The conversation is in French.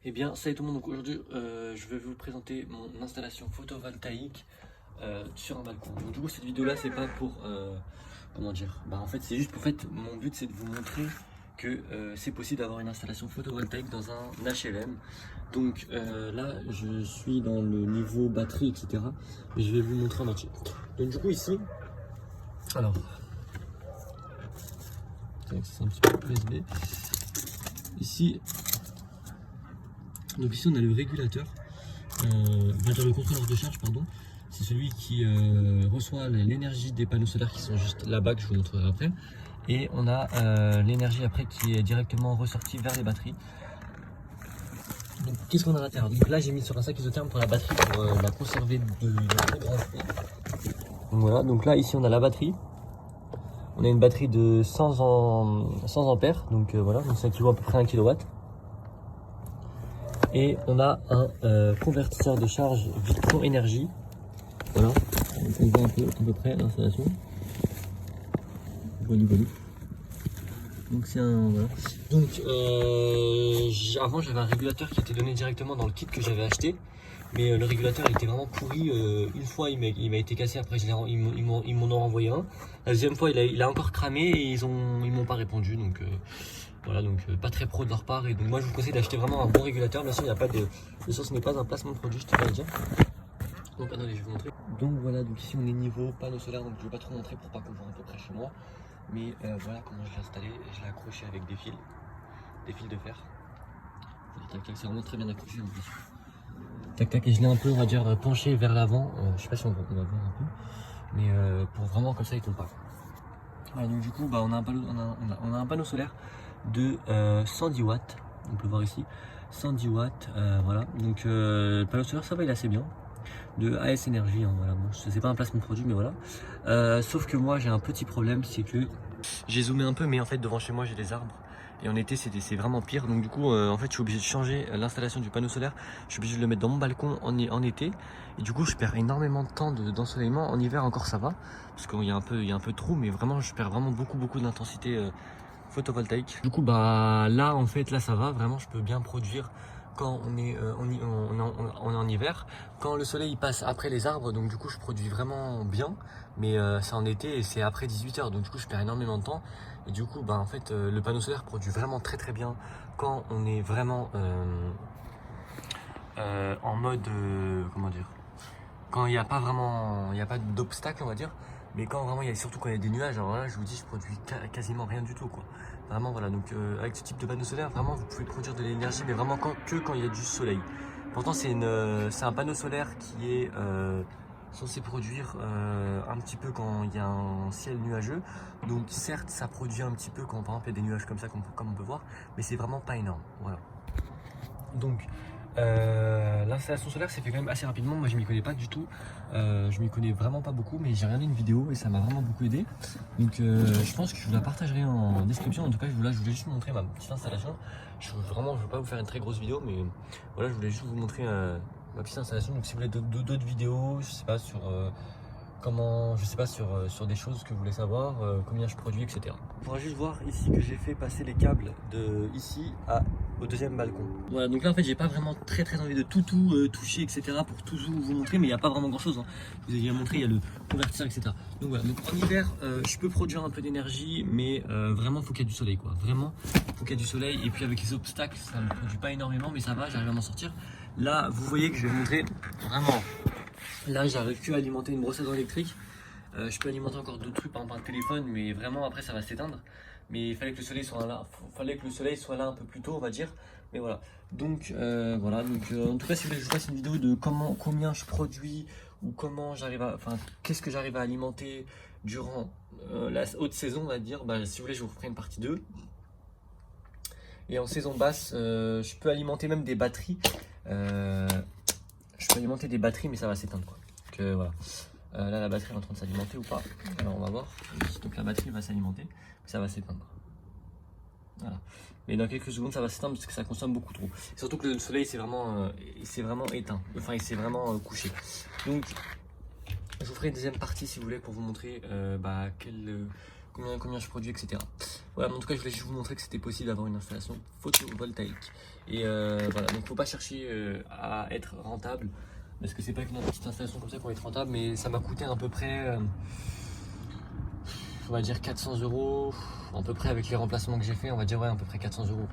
Eh bien, salut tout le monde, donc aujourd'hui je vais vous présenter mon installation photovoltaïque sur un balcon. Donc du coup cette vidéo là c'est pas pour, comment dire, en fait c'est juste, mon but c'est de vous montrer que c'est possible d'avoir une installation photovoltaïque dans un HLM. Donc là je suis dans le niveau batterie etc. Et je vais vous montrer en entier. Donc du coup ici, alors, c'est un petit peu USB. Ici, donc ici on a le régulateur, le contrôleur de charge pardon, c'est celui qui reçoit l'énergie des panneaux solaires qui sont juste là-bas, que je vous montrerai après, et on a l'énergie après qui est directement ressortie vers les batteries. Donc qu'est-ce qu'on a à l'intérieur? Donc là j'ai mis sur un sac isotherme pour la batterie pour la conserver de très grand froid. Donc voilà, donc là ici on a la batterie. On a une batterie de 100 ampères, donc voilà, donc ça équivaut à peu près 1 kW. Et on a un convertisseur de charge Victron Énergie. Voilà, on voit à peu près l'installation. Voilà. Donc c'est un, voilà. Donc avant j'avais un régulateur qui était donné directement dans le kit que j'avais acheté. Mais le régulateur il était vraiment pourri. Une fois il m'a été cassé, après ils m'en ont renvoyé un. La deuxième fois il a encore cramé et ils m'ont pas répondu. Donc voilà, donc pas très pro de leur part. Et donc moi je vous conseille d'acheter vraiment un bon régulateur. Bien sûr il n'y a pas de ce n'est pas un placement de produit, je te le dire. Donc attendez, je vais vous montrer. Donc voilà, donc ici on est niveau panneau solaire, donc je vais pas trop montrer pour pas qu'on voit à peu près chez moi. Mais voilà comment je l'ai installé. Je l'ai accroché avec des fils de fer. C'est vraiment très bien accroché en plus. Tac tac, et je l'ai un peu, on va dire, penché vers l'avant. Je sais pas si on va voir un peu, mais pour vraiment comme ça il tombe pas. Voilà, donc du coup on a un panneau solaire de 110 watts. On peut voir ici 110 watts. Voilà, donc le panneau solaire ça va, il est assez bien. De AS Énergie, hein, voilà. Bon, c'est pas un placement de produit mais voilà. Sauf que moi j'ai un petit problème, c'est que j'ai zoomé un peu, mais en fait devant chez moi j'ai des arbres. Et en été c'est vraiment pire, donc du coup en fait je suis obligé de changer l'installation du panneau solaire. Je suis obligé de le mettre dans mon balcon en été. Et du coup je perds énormément de temps d'ensoleillement. En hiver encore ça va, parce qu'il y a un peu de trou, mais vraiment je perds vraiment beaucoup d'intensité photovoltaïque. Du coup là en fait là ça va, vraiment je peux bien produire quand on est en hiver, quand le soleil passe après les arbres, donc du coup je produis vraiment bien, mais c'est en été et c'est après 18 h, donc du coup je perds énormément de temps. Et du coup en fait le panneau solaire produit vraiment très bien quand on est vraiment en mode comment dire, quand il n'y a pas d'obstacle on va dire. Mais quand vraiment surtout quand il y a des nuages, alors là je vous dis je produis quasiment rien du tout quoi. Vraiment voilà, donc avec ce type de panneau solaire vraiment vous pouvez produire de l'énergie, mais vraiment que quand il y a du soleil. Pourtant c'est un panneau solaire qui est censé produire un petit peu quand il y a un ciel nuageux. Donc certes ça produit un petit peu quand par exemple il y a des nuages comme ça comme on peut voir, mais c'est vraiment pas énorme. Voilà. Donc l'installation solaire s'est fait quand même assez rapidement. Moi je m'y connais pas du tout, je m'y connais vraiment pas beaucoup, mais j'ai regardé une vidéo et ça m'a vraiment beaucoup aidé. Donc je pense que je vous la partagerai en description. En tout cas je voulais juste vous montrer ma petite installation. Je veux pas vous faire une très grosse vidéo, mais voilà, je voulais juste vous montrer ma petite installation. Donc si vous voulez d'autres vidéos, je sais pas sur sur des choses que vous voulez savoir, combien je produis, etc. On pourra juste voir ici que j'ai fait passer les câbles de ici au deuxième balcon. Voilà, donc là en fait j'ai pas vraiment très envie de tout toucher, etc. pour tout vous montrer, mais il n'y a pas vraiment grand chose. Hein. Je vous ai déjà montré, il y a le convertisseur, etc. Donc voilà, donc en hiver je peux produire un peu d'énergie, mais vraiment faut qu'il y ait du soleil quoi. Vraiment faut qu'il y ait du soleil, et puis avec les obstacles ça ne produit pas énormément, mais ça va, j'arrive à m'en sortir. Là vous voyez que je vais montrer vraiment. Là j'arrive plus à alimenter une brosse à dents électrique. Je peux alimenter encore d'autres trucs, par exemple un téléphone, mais vraiment après ça va s'éteindre. Mais il fallait que le soleil soit là un peu plus tôt on va dire. Mais voilà. Donc voilà. Donc en tout cas si vous voulez que je fasse une vidéo de combien je produis, ou comment qu'est-ce que j'arrive à alimenter durant la haute saison on va dire, si vous voulez je vous ferai une partie 2. Et en saison basse, je peux alimenter même des batteries. Je peux alimenter des batteries, mais ça va s'éteindre quoi. Donc voilà. Là la batterie est en train de s'alimenter ou pas. Alors on va voir. Donc la batterie va s'alimenter, mais ça va s'éteindre. Voilà. Mais dans quelques secondes ça va s'éteindre parce que ça consomme beaucoup trop. Et surtout que le soleil c'est vraiment éteint. Enfin il s'est vraiment couché. Donc je vous ferai une deuxième partie si vous voulez pour vous montrer combien je produis, etc. Voilà, en tout cas, je voulais juste vous montrer que c'était possible d'avoir une installation photovoltaïque. Et voilà, donc faut pas chercher à être rentable, parce que c'est pas qu'une petite installation comme ça qu'on va être rentable, mais ça m'a coûté à peu près, on va dire 400 euros, à peu près avec les remplacements que j'ai fait, on va dire ouais, à peu près 400 euros.